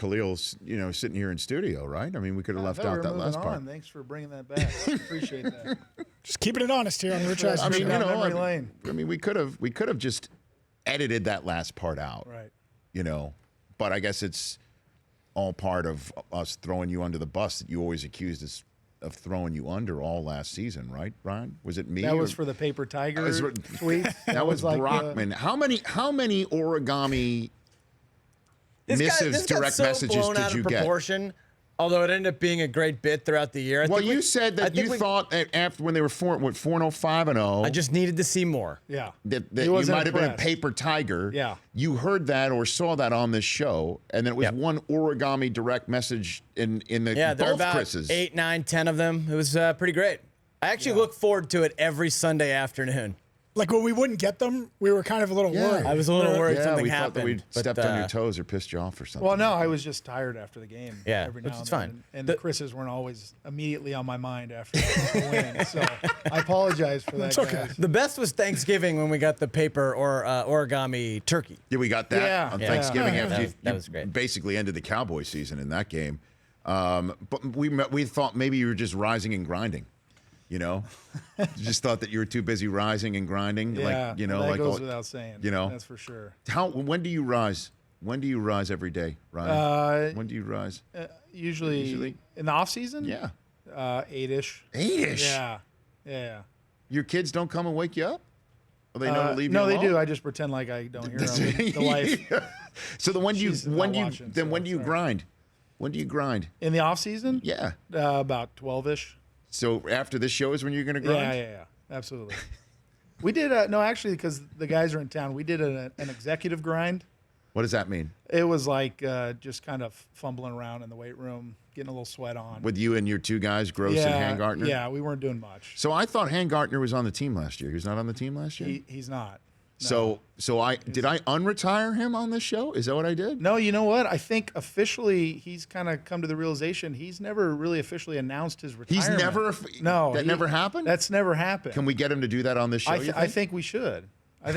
Kalil, sitting here in studio, right? I mean, we could have left out that last part. Thanks for bringing that back. Appreciate that. Just keeping it honest here on Rich Eisen. Memory lane. I mean, we could have just edited that last part out, right? But I guess it's all part of us throwing you under the bus that you always accused us of throwing you under all last season, right, Ryan? Was it me? That was for the Paper Tiger tweet. That was like Brockman. How many origami missives, direct messages did you get? Although it ended up being a great bit throughout the year. Well, you said that you thought after when they were 4-5-0. I just needed to see more. Yeah. That you might have been a paper tiger. Yeah. You heard that or saw that on this show, and then it was one origami direct message in the there both were about Chris's. 8, 9, 10 of them. It was pretty great. I actually look forward to it every Sunday afternoon. Like when we wouldn't get them, we were kind of a little worried. I was a little worried something we happened. thought that we'd stepped on your toes or pissed you off or something. Well, no, I was just tired after the game. Yeah, every now which and is then. fine. And the Chris's weren't always immediately on my mind after the win. So I apologize for that. It's okay. Guys. The best was Thanksgiving when we got the paper or origami turkey. Yeah, we got that on Thanksgiving after that was great. Basically ended the Cowboy season in that game. But we thought maybe you were just rising and grinding. You just thought that you were too busy rising and grinding. Yeah, that like goes without saying. That's for sure. When do you rise? When do you rise every day, Ryan? When do you rise? Usually in the off season. Yeah. 8-ish. 8-ish. Yeah. Your kids don't come and wake you up? Or they know to leave you No, alone? they do. I just pretend like I don't hear them. The wife. So when do you grind? When do you grind? In the off season? Yeah. About 12-ish. So after this show is when you're going to grind? Yeah. Absolutely. We did actually, because the guys are in town, we did an executive grind. What does that mean? It was like just kind of fumbling around in the weight room, getting a little sweat on. With you and your two guys, Gross and Hangartner? Yeah, we weren't doing much. So I thought Hangartner was on the team last year. He was not on the team last year? He's not. No. So did I unretire him on this show? Is that what I did? No, you know what? I think officially he's kind of come to the realization he's never really officially announced his retirement. He's never? No. That never happened? That's never happened. Can we get him to do that on this show, I think we should. I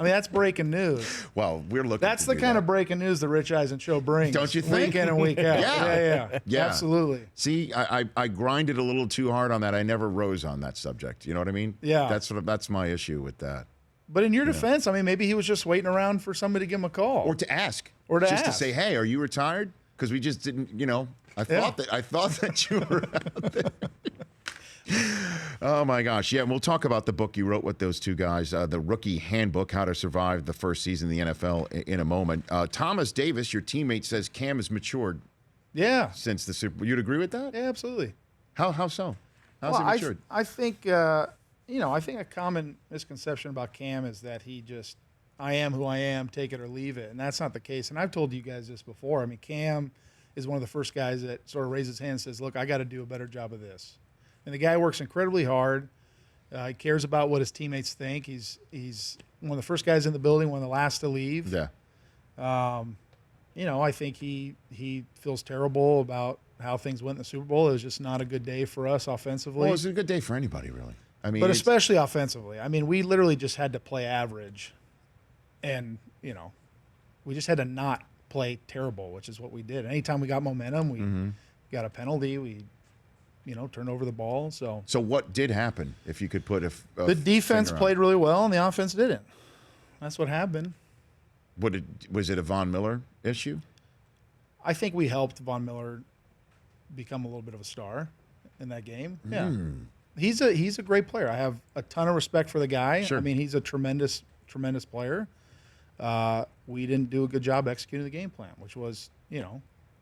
mean, that's breaking news. Well, we're looking. That's the kind of breaking news the Rich Eisen Show brings. Don't you think? Week in and week out. Yeah. Absolutely. See, I grinded a little too hard on that. I never rose on that subject. You know what I mean? Yeah. That's my issue with that. But in your defense, I mean, maybe he was just waiting around for somebody to give him a call. Or to ask. To say, hey, are you retired? Because we just didn't, I thought that you were out there. Oh, my gosh. Yeah, and we'll talk about the book you wrote with those two guys, the Rookie Handbook, How to Survive the First Season in the NFL in a moment. Thomas Davis, your teammate, says Cam has matured since the Super Bowl. You'd agree with that? Yeah, absolutely. How so? How's he matured? I think, I think a common misconception about Cam is that he just, I am who I am, take it or leave it. And that's not the case. And I've told you guys this before. I mean, Cam is one of the first guys that sort of raises his hand and says, look, I got to do a better job of this. And the guy works incredibly hard. He cares about what his teammates think. He's one of the first guys in the building, one of the last to leave. Yeah. I think he feels terrible about how things went in the Super Bowl. It was just not a good day for us offensively. Well, it was a good day for anybody, really. I mean, but especially offensively. I mean, we literally just had to play average, and we just had to not play terrible, which is what we did. Anytime we got momentum, we got a penalty. We turned over the ball. So what did happen? If you could put the defense played really well and the offense didn't. That's what happened. Was it a Von Miller issue? I think we helped Von Miller become a little bit of a star in that game. Yeah, he's a great player. I have a ton of respect for the guy. Sure. I mean, he's a tremendous player. We didn't do a good job executing the game plan, which was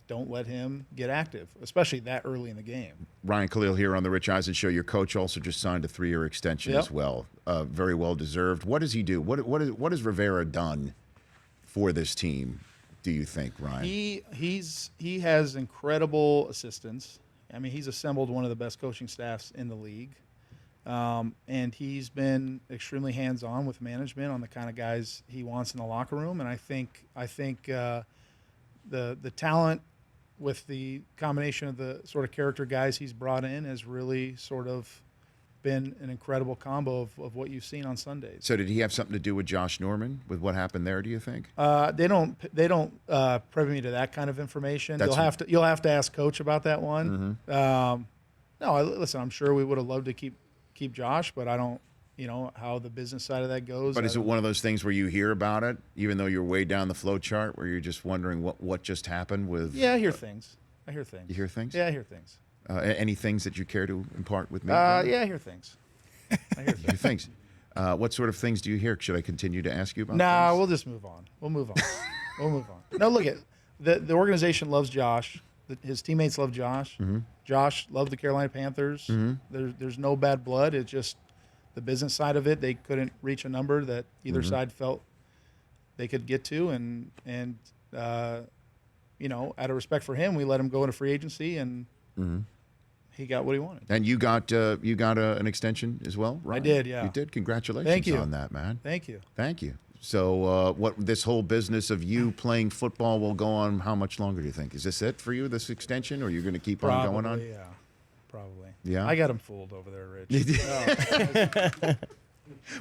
don't let him get active, especially that early in the game. Ryan Kalil here on the Rich Eisen Show. Your coach also just signed a 3-year extension as well. Very well deserved. What does he do? What has Rivera done for this team, do you think, Ryan? He has incredible assistants. I mean, he's assembled one of the best coaching staffs in the league. And he's been extremely hands-on with management on the kind of guys he wants in the locker room. And I think the talent with the combination of the sort of character guys he's brought in has really sort of been an incredible combo of what you've seen on Sundays. So did he have something to do with Josh Norman, with what happened there, do you think? They don't privy me to that kind of information. You'll have to ask Coach about that one. No, listen, I'm sure we would have loved to keep Josh, but I don't, how the business side of that goes. But is it one of those things where you hear about it, even though you're way down the flow chart, where you're just wondering what just happened with? Yeah, I hear things. You hear things? Yeah, I hear things. Any things that you care to impart with me? Yeah, I hear things. You hear things. What sort of things do you hear? Should I continue to ask you about? Nah, things? we'll just move on. We'll move on. No, look at the organization loves Josh. His teammates love Josh. Josh loved the Carolina Panthers. There's no bad blood. It's just the business side of it. They couldn't reach a number that either side felt they could get to, and out of respect for him, we let him go into free agency, and he got what he wanted. And you got an extension as well, right? I did, yeah. You did. Congratulations Thank you on that, man. Thank you. Thank you. So what this whole business of you playing football will go on how much longer, do you think? Is this it for you, this extension, or you're going to keep on going on? Yeah, probably. Yeah? I got him fooled over there, Rich.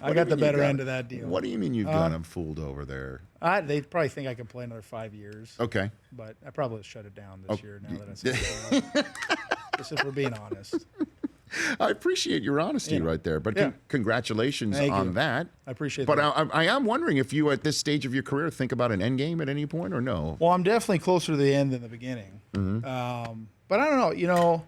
I got the better end of that deal. What do you mean you've got him fooled over there? They probably think I can play another 5 years. Okay. But I probably shut it down this year now that I said it. Just if we're being honest. I appreciate your honesty right there, but congratulations on that. I appreciate that. But I am wondering if you, at this stage of your career, think about an end game at any point or no? Well, I'm definitely closer to the end than the beginning. But I don't know.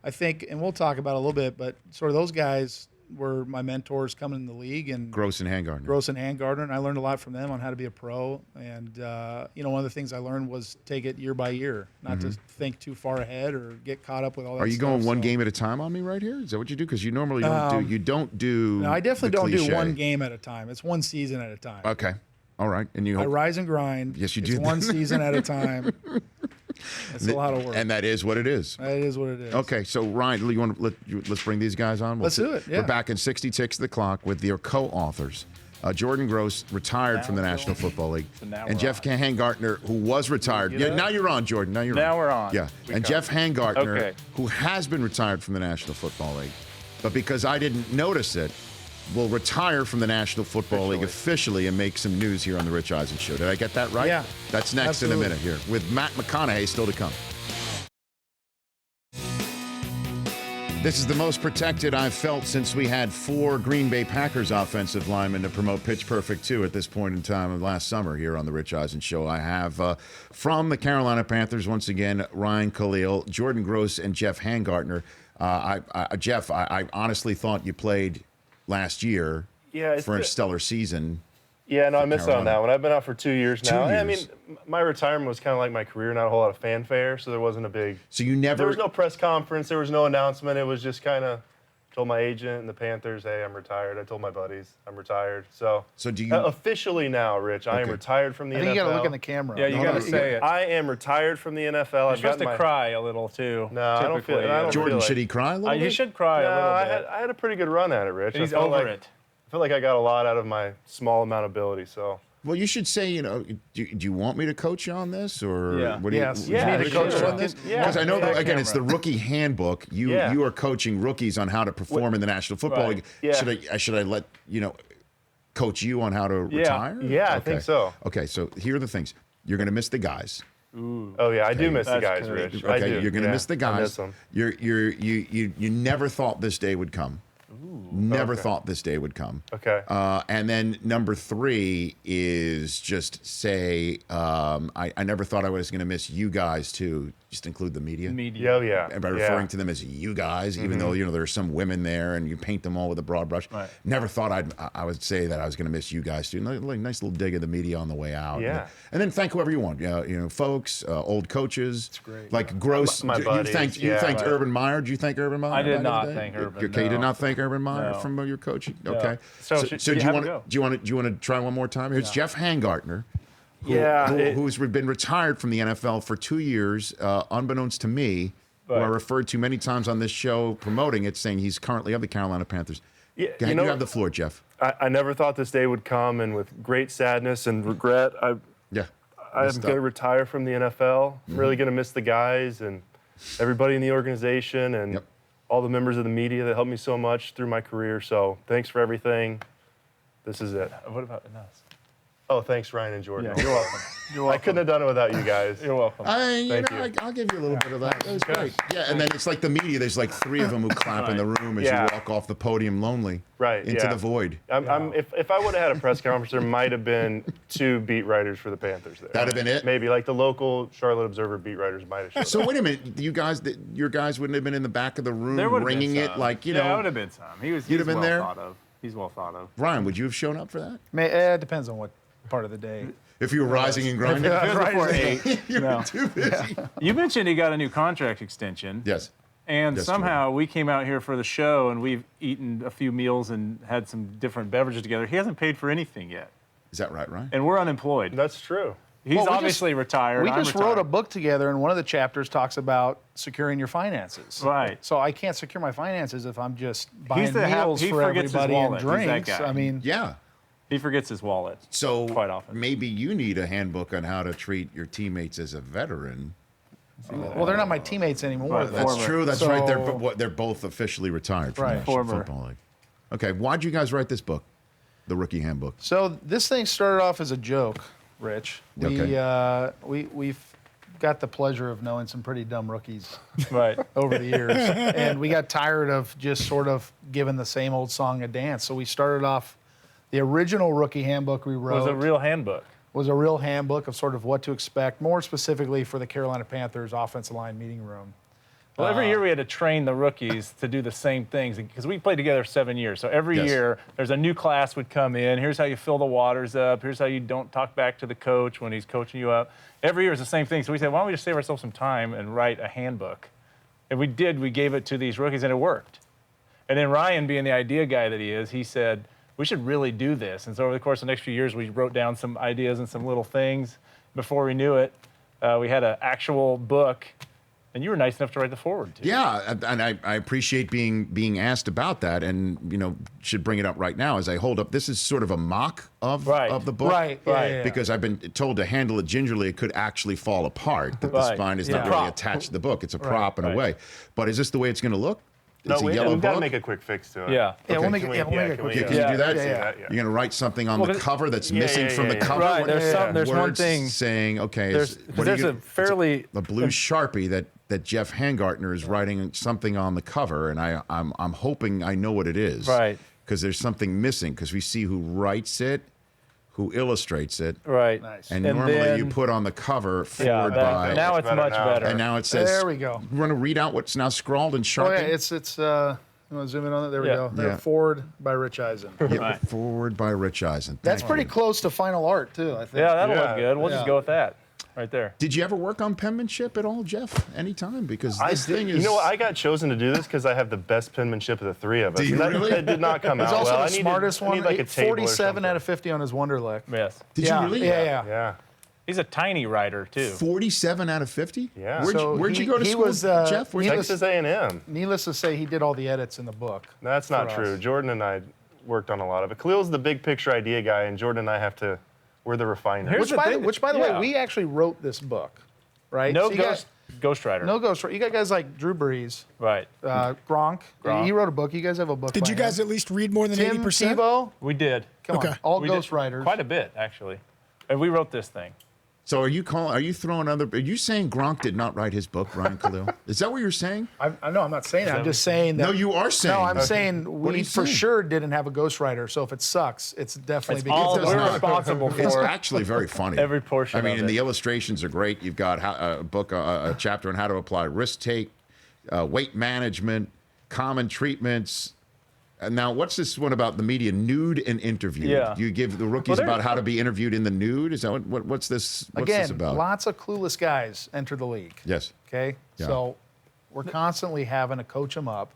I think, and we'll talk about it a little bit, but sort of those guys were my mentors coming in the league, and Gross and Handgardner. And I learned a lot from them on how to be a pro. And one of the things I learned was take it year by year, not to think too far ahead or get caught up with all that. Are you going one game at a time on me right here? Is that what you do? Because you normally don't do. No, I definitely don't do one game at a time. It's one season at a time. Okay, all right. And I rise and grind. Yes, you do. It's one season at a time. It's a lot of work. And that is what it is. That is what it is. Okay, so Ryan, you want to let's bring these guys on? Let's do it. Yeah. We're back in 60 Ticks the Clock with their co-authors. Jordan Gross, retired from the National Football League, and Jeff Handgartner, who was retired. Now you're on, Jordan. Now we're on. Yeah, and Jeff Handgartner, who has been retired from the National Football League, but because I didn't notice it, will retire from the National Football League officially and make some news here on the Rich Eisen Show. Did I get that right? Yeah. That's next in a minute here with Matt McConaughey still to come. This is the most protected I've felt since we had 4 Green Bay Packers offensive linemen to promote Pitch Perfect 2 at this point in time of last summer here on the Rich Eisen Show. I have from the Carolina Panthers, once again, Ryan Kalil, Jordan Gross, and Jeff Handgartner. Jeff, I honestly thought you played last year for a stellar season. Yeah, no, I missed out on that one. I've been out for 2 years now. 2 years. I mean, my retirement was kind of like my career, not a whole lot of fanfare, so there wasn't a big... So you never... There was no press conference, there was no announcement. It was just kind of told my agent and the Panthers, hey, I'm retired. I told my buddies, I'm retired. So do you... officially now, Rich, I am retired from the NFL. I think you got to look in the camera. Yeah, you got to say it. I am retired from the NFL. You're supposed to cry a little, too. No, I don't feel it. Jordan, should he cry a little bit? You should cry a little bit. I had a pretty good run at it, Rich. He's over it. I feel like I got a lot out of my small amount of ability, so... Well, you should say, do you want me to coach you on this, or what do you? Yes. You need to coach you on this? Because I know that, again, it's the rookie handbook. You are coaching rookies on how to perform in the National Football League. Yeah. Should I let coach you on how to retire? Yeah, I think so. Okay, so here are the things. You're going to miss the guys. Ooh. Oh yeah, I do miss the guys, Rich. Okay, I do. You're going to miss the guys. I miss them. You never thought this day would come. Never thought this day would come. Okay. And then number 3 is just say, I never thought I was going to miss you guys too. Just include the media. Oh, yeah. And by referring to them as you guys, even though there are some women there and you paint them all with a broad brush. Right. Never thought I would say that I was going to miss you guys too. Nice little dig of the media on the way out. Yeah. And then thank whoever you want. Folks, old coaches. That's great. Like Gross. My buddies, you thanked Urban Meyer. Did you thank Urban Meyer? I did not thank Urban. Okay, you did not thank Urban Meyer No. from your coaching. No. Okay. So do you want to try one more time? Here's Jeff Handgartner. Who's been retired from the NFL for 2 years, unbeknownst to me, who I referred to many times on this show promoting it, saying he's currently of the Carolina Panthers. Yeah, you have the floor, Jeff. I never thought this day would come, and with great sadness and regret, I'm going to retire from the NFL. I'm really going to miss the guys and everybody in the organization, and all the members of the media that helped me so much through my career. So thanks for everything. This is it. What about us? Oh, thanks, Ryan and Jordan. Yeah, you're welcome. You're I welcome. couldn't have done it without you guys. You're welcome. Thank you. I'll give you a little bit of that. That was great. Yeah, and then it's like the media. There's like 3 of them who clap in the room as Yeah. you walk off the podium lonely into the void. If I would have had a press conference, there might have been 2 beat writers for the Panthers there. That'd have been it? Maybe like the local Charlotte Observer beat writers might have showed So up. wait a minute, your guys wouldn't have been in the back of the room There would have been ringing it some. like Yeah, that would have been some. He's You'd have been well there? thought of. He's well thought of. Ryan, would you have shown up for that? It depends on what part of the day. If you were rising and grinding? If it was before 8, you no. were too busy. You mentioned he got a new contract extension. Yes. And Yes, somehow we came out here for the show and we've eaten a few meals and had some different beverages together. He hasn't paid for anything yet. Is that right, Ryan? And we're unemployed. That's true. He's Well, we obviously retired. We I'm just retired. wrote a book together, and one of the chapters talks about securing your finances. Right. So I can't secure my finances if I'm just buying the meals he for forgets his everybody and wallet. He's that drinks. guy. I mean, Yeah. He forgets his wallet. So quite often. maybe you need a handbook on how to treat your teammates as a veteran. well, they're not my teammates anymore. Right, though. That's Former. true. That's So- right. They're both officially retired from Right. the National Former. Football League. Okay. Why'd you guys write this book, the Rookie Handbook? So this thing started off as a joke, Rich. We've got the pleasure of knowing some pretty dumb rookies Right. over the years, and we got tired of just sort of giving the same old song a dance. So we started off. The original Rookie Handbook we wrote Was a real handbook. was a real handbook of sort of what to expect, more specifically for the Carolina Panthers offensive line meeting room. Well, every year we had to train the rookies to do the same things because we played together 7 years. So every Yes. year there's a new class would come in. Here's how you fill the waters up. Here's how you don't talk back to the coach when he's coaching you up. Every year is the same thing. So we said, why don't we just save ourselves some time and write a handbook? And we did. We gave it to these rookies, and it worked. And then Ryan, being the idea guy that he is, he said, we should really do this. And so over the course of the next few years, we wrote down some ideas and some little things. Before we knew it, we had an actual book. And you were nice enough to write the foreword, too. Yeah, and I appreciate being asked about that, and should bring it up right now as I hold up. This is sort of a mock of the book, Right, yeah. Because I've been told to handle it gingerly. It could actually fall apart. That the Right. spine is not Yeah. really attached to the book. It's a prop in a right. way. But is this the way it's going to look? It's a yellow we've got to book. make a quick fix to it. Yeah. Yeah, we'll make Can it. we- Yeah, we'll make it can we- quick. Can you do that? Yeah. You're going to write something on Well, the 'cause- cover that's Yeah, missing yeah, from the yeah, yeah. cover. Right, What- there's one words thing- saying, okay, There's what are you- a fairly the blue Sharpie that Jeff Hangartner is writing something on the cover, and I'm hoping I know what it is. Right. Because there's something missing, because we see who writes it, who illustrates it. right. Nice. And, And normally then- you put on the cover Yeah, forward by. now it's better much now. better. and now it says. There we go. You want to read out what's now scrawled in Sharpie? Oh yeah, it's you want to zoom in on it? There we Yeah. go. Yeah. Forward by Rich Eisen. Yeah, Right. forward by Rich Eisen. That's Thank pretty you. close to final art too, I think. Yeah, that'll Yeah. look good. We'll just Yeah. go with that right there. Did you ever work on penmanship at all, Jeff? Anytime? Because this thing is. You know what? I got chosen to do this because I have the best penmanship of the 3 of us. Do you And that, really? that did not come He's out also well. the smartest I one. need like a table or 47 something. out of 50 on his Wonderlic. Yes. Did yeah, you really? Yeah. Yeah. He's a tiny writer, too. 47 out of 50? Yeah. Where'd you go to he school, was, Jeff? Where'd you- Texas A&M. Needless to say, he did all the edits in the book. That's not For true. us. Jordan and I worked on a lot of it. Kalil's the big picture idea guy, and Jordan and I we're the refiners. Here's the thing- Which, by the yeah. way, we actually wrote this book, right? No So you got- ghostwriter. No ghost. You got guys like Drew Brees, Right. Gronk. Gronk. He wrote a book. You guys have a book. Did by you guys him. at least read more than Tim 80%? Tebow? We did. Come on, Okay. all We ghost did writers. Quite a bit, actually. And we wrote this thing. So are you saying Gronk did not write his book, Ryan Kalil? Is that what you're saying? I know. I'm not saying that. I'm just saying that. No, you are saying. No, I'm Okay. saying What are we you for saying? sure didn't have a ghostwriter. So if it sucks, it's definitely It's because all does we're not. responsible It's for. actually very funny. Every portion I mean, of and it. the illustrations are great. You've got a book, a chapter on how to apply risk take, weight management, common treatments. And now, what's this one about the media? Nude and interviewed. Yeah. You give the rookies Well, about how to be interviewed in the nude. Is that what's this? What's again, this about? lots of clueless guys enter the league. Yes. Okay, Yeah. so we're constantly having to coach them up.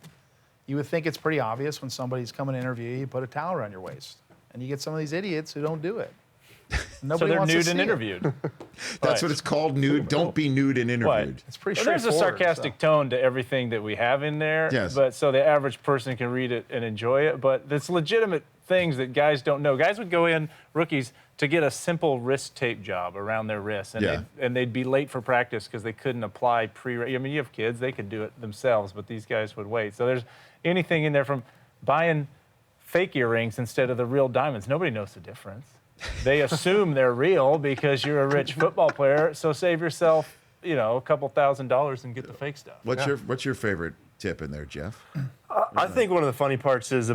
You would think it's pretty obvious when somebody's coming to interview you, put a towel around your waist, and you get some of these idiots who don't do it. So Nobody they're wants nude to and see it. interviewed. That's Right. what it's called. Nude. Don't be nude and interviewed. Right. It's pretty Well, there's a straightforward, sarcastic tone to everything that we have in there. Yes. But so the average person can read it and enjoy it. But it's legitimate things that guys don't know. Guys would go in, rookies, to get a simple wrist tape job around their wrists, and they'd be late for practice because they couldn't apply I mean, you have kids, they could do it themselves, but these guys would wait. So there's anything in there from buying fake earrings instead of the real diamonds. Nobody knows the difference. They assume they're real because you're a rich football player, so save yourself, a couple $1,000s and get the fake stuff. What's your favorite tip in there, Jeff? I think one of the funny parts is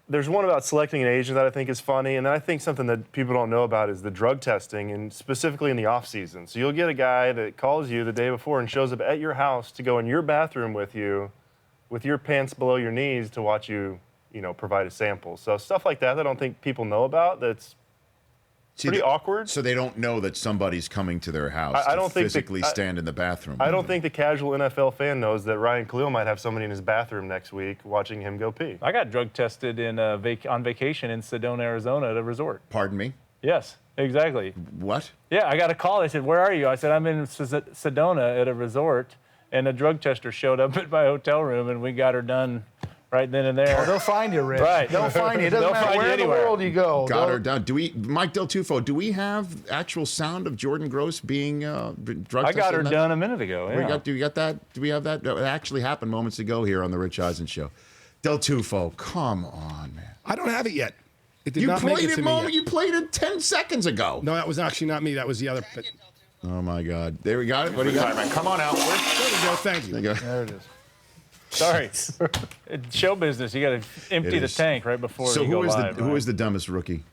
there's one about selecting an agent that I think is funny, and then I think something that people don't know about is the drug testing, and specifically in the off season. So you'll get a guy that calls you the day before and shows up at your house to go in your bathroom with you, with your pants below your knees to watch you, provide a sample. So stuff like that I don't think people know about. That's pretty awkward. So they don't know that somebody's coming to their house I don't think physically stand in the bathroom. I don't think the casual NFL fan knows that Ryan Kalil might have somebody in his bathroom next week watching him go pee. I got drug tested on vacation in Sedona, Arizona at a resort. Pardon me? Yes, exactly. What? Yeah, I got a call. They said, "Where are you?" I said, "I'm in Sedona at a resort." And a drug tester showed up at my hotel room, and we got her done right then and there. Oh, they'll find you, Rich. Right. They'll find you. It doesn't They'll matter find you where in the anywhere. world you go. Got her done. Mike Del Tufo, do we have actual sound of Jordan Gross being drug tested? I got her done a minute ago. Yeah. Do we got that? Do we have that? It actually happened moments ago here on the Rich Eisen Show. Del Tufo, come on, man. I don't have it yet. It did You not make played it to it me moment. yet. You played it 10 seconds ago. No, that was actually not me. That was the other. Oh my God! There we got it. What do you got? Come on out. There we go. Thank you. There you go. There it is. Sorry. It's show business. You got to empty It the is. tank right before So you go live. who is the dumbest rookie?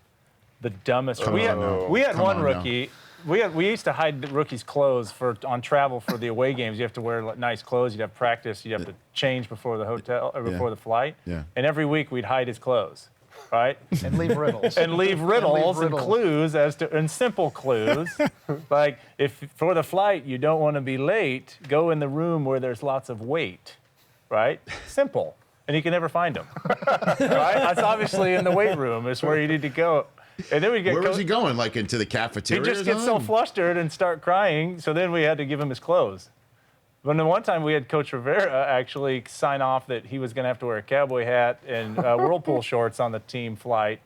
The dumbest? Come we on had, now. we had Come one on rookie. We used to hide the rookies' clothes on travel for the away games. You have to wear nice clothes. You'd have practice. You'd have to change before the hotel or before the flight. Yeah. And every week we'd hide his clothes, right? And leave riddles. and leave riddles and clues and simple clues. Like if for the flight you don't want to be late, go in the room where there's lots of weight, right? Simple. And you can never find them. Right? That's obviously in the weight room is where you need to go. And then we get Where was he going? Like into the cafeteria? He just gets so flustered and start crying. So then we had to give him his clothes. But then one time we had Coach Rivera actually sign off that he was going to have to wear a cowboy hat and Whirlpool shorts on the team flight.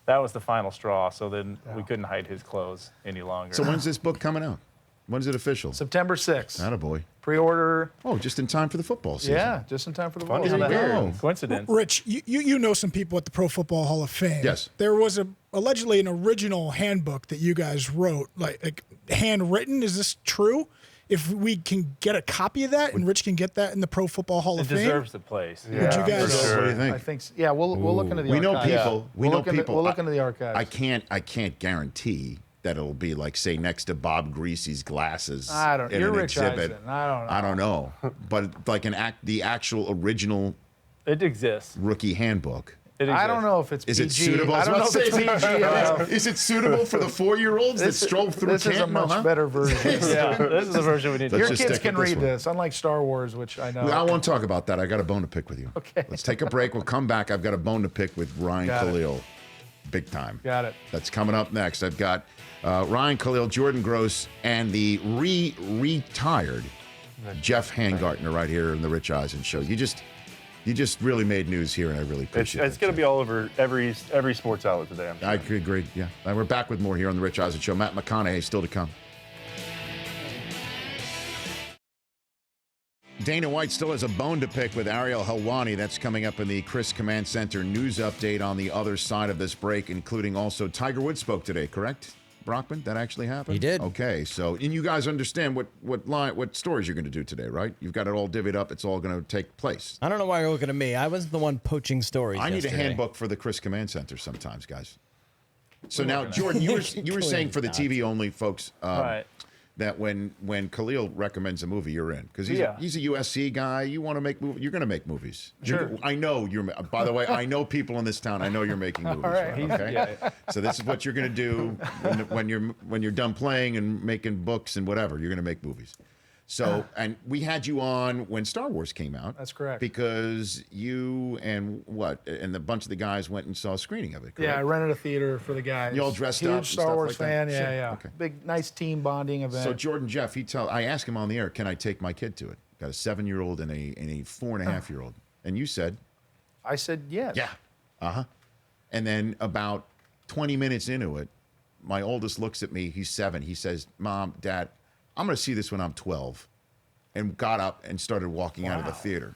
That was the final straw. So then we couldn't hide his clothes any longer. So when's this book coming out? When's it official? September 6th. Attaboy. Pre-order. Oh, just in time for the football season. Yeah, just in time for the Funny ball. how that Weird. Coincidence. Rich, you know some people at the Pro Football Hall of Fame. Yes. There was allegedly an original handbook that you guys wrote, like handwritten. Is this true? If we can get a copy of that and Rich can get that in the Pro Football Hall It of Fame, deserves the place. would you guys? for sure. What do you think? I think. Yeah, we'll look into the We know archives. people. We know people. We'll look into the archives. I can't guarantee that it'll be like, say, next to Bob Greasy's glasses. I don't. in You're an Rich exhibit. Eisen. I don't know. But like the actual original It exists. rookie handbook. It exists. I don't know if it's Is PG. it suitable? I don't know if it's PG. Is it suitable for the 4-year-olds that stroll through This is a Canton? much better version. Yeah, this is the version we need to Your Let's just kids stick can with this read one. this, unlike Star Wars, which I know. I won't talk about that. I got a bone to pick with you. Okay. Let's take a break. We'll come back. I've got a bone to pick with Ryan Got it. Kalil. Big time. Got it. That's coming up next. I've got Ryan Kalil, Jordan Gross, and the retired Jeff Hangartner right here in the Rich Eisen Show. You just really made news here, and I really appreciate it. It's going to be all over every sports outlet today. I'm sure. I agree. Yeah. And we're back with more here on the Rich Eisen Show. Matt McConaughey still to come. Dana White still has a bone to pick with Ariel Helwani. That's coming up in the Chris Command Center news update on the other side of this break, including also Tiger Woods spoke today, correct? Brockman, that actually happened? He did. Okay, so and you guys understand what stories you're going to do today, right? You've got it all divvied up. It's all going to take place. I don't know why you're looking at me. I wasn't the one poaching stories. I need a yesterday. handbook for the Chris Command Center sometimes, guys. So now, Jordan, you were saying for the TV only folks Right. that when Kalil recommends a movie, you're in because he's Yeah. a USC guy. You want to make you're going to make movies. Sure. I know you're. By the way, I know people in this town. I know you're making movies. right. Right? Okay. So this is what you're going to do when you're done playing and making books and whatever. You're going to make movies. So, and we had you on when Star Wars came out. That's correct. Because you and a bunch of the guys went and saw a screening of it, correct? Yeah, I rented a theater for the guys. You all dressed Huge up and Star stuff Wars like that? fan. Sure. Yeah, yeah. Okay. Big, nice team bonding event. So Jordan Jeff, I asked him on the air, can I take my kid to it? Got a 7-year-old and a 4.5-year-old. And you said, I said yes. yeah. Uh-huh. And then about 20 minutes into it, my oldest looks at me. He's 7. He says, Mom, Dad, I'm going to see this when I'm 12. And got up and started walking out of the theater.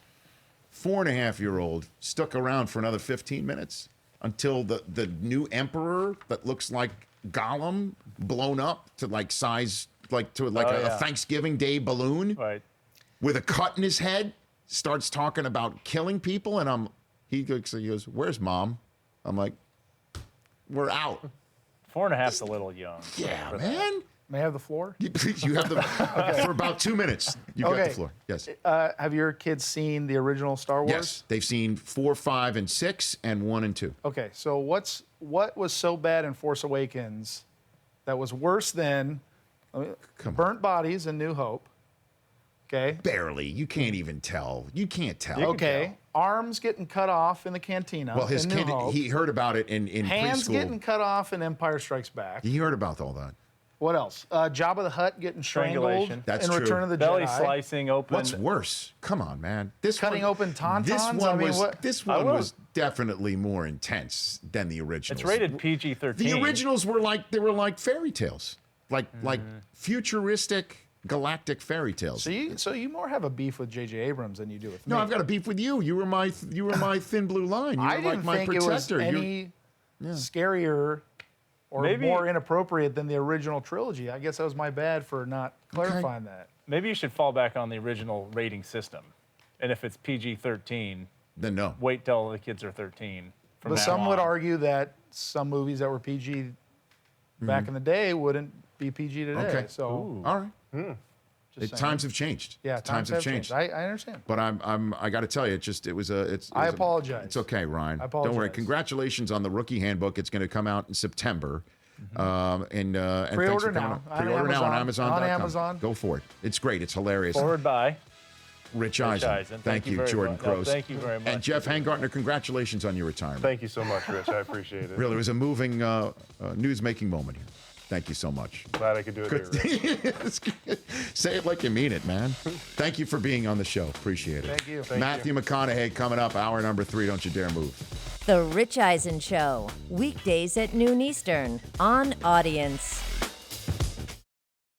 4.5-year-old stuck around for another 15 minutes until the new emperor that looks like Gollum blown up to like size, like to like a Thanksgiving Day balloon with a cut in his head starts talking about killing people. And he goes, where's Mom? I'm like, we're out. 4.5's a little young. Yeah, man. May I have the floor? You have the for about 2 minutes. You got the floor. Yes. Have your kids seen the original Star Wars? Yes, they've seen 4, 5, and 6, and 1 and 2. Okay, so what was so bad in Force Awakens that was worse than Burnt Bodies and New Hope? Okay. Barely. You can't even tell. You can't tell. Okay. Arms getting cut off in the cantina. Well, his in New kid, Hope. he heard about it in Hands preschool. getting cut off in Empire Strikes Back. He heard about all that. What else? Jabba the Hutt getting strangled Strangulation. That's in true. Return of the Belly Jedi. slicing open. What's worse? Come on, man. Cutting open tauntauns? This one what? This one was definitely more intense than the originals. It's rated PG-13. The originals were like fairy tales, like futuristic galactic fairy tales. So you more have a beef with J.J. Abrams than you do with me. No, I've got a beef with you. You were my thin blue line. You I were didn't like my think protector. it was any scarier or Maybe- more inappropriate than the original trilogy. I guess that was my bad for not clarifying that. Maybe you should fall back on the original rating system. And if it's PG-13, Then no. wait till the kids are 13. From But now some would on. argue that some movies that were PG back in the day wouldn't be PG today. Okay. So All right. just saying. Times have changed. Yeah, times have changed. I understand. But I got to tell you, I apologize. It's okay, Ryan. I Don't worry. apologize. Congratulations on the rookie handbook. It's going to come out in September. And thanks for Pre-order coming now. on. Pre-order now on Amazon. On Amazon. Go for it. It's great. It's hilarious. Forward by Rich Rich Eisen. Eisen. Thank you, very Jordan much. No, Gross. thank you very much. And Jeff Hangartner, congratulations on your retirement. Thank you so much, Rich. I appreciate it. Really, it was a moving news-making moment here. Thank you so much. Glad I could do it here, Rich. Say it like you mean it, man. Thank you for being on the show. Appreciate it. Thank you. Matthew McConaughey coming up, hour number 3. Don't you dare move. The Rich Eisen Show, weekdays at noon Eastern on Audience.